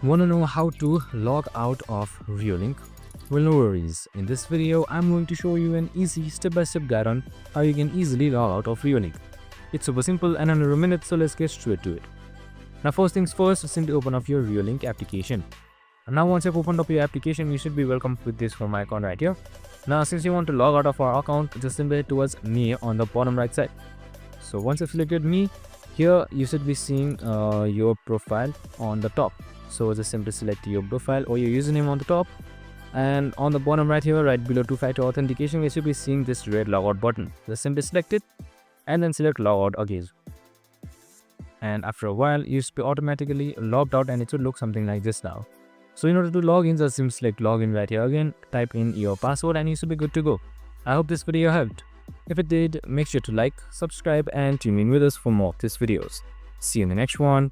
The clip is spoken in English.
Want to know how to log out of Reolink? Well, no worries. In this video, I'm going to show you an easy step-by-step guide on how you can easily log out of Reolink. It's super simple and under a minute, so let's get straight to it. Now, first things first, simply open up your Reolink application. And now, once you've opened up your application, you should be welcomed with this home icon right here. Now, since you want to log out of our account, just simply head towards Me on the bottom right side. So once you've selected Me, here you should be seeing your profile on the top. So just simply select your profile or your username on the top, and on the bottom right here, right below two-factor authentication, you should be seeing this red logout button. Just simply select it and then select logout again. And after a while, you should be automatically logged out and it should look something like this now. So in order to log in, just simply select login right here again, type in your password and you should be good to go. I hope this video helped. If it did, make sure to like, subscribe and tune in with us for more of these videos. See you in the next one.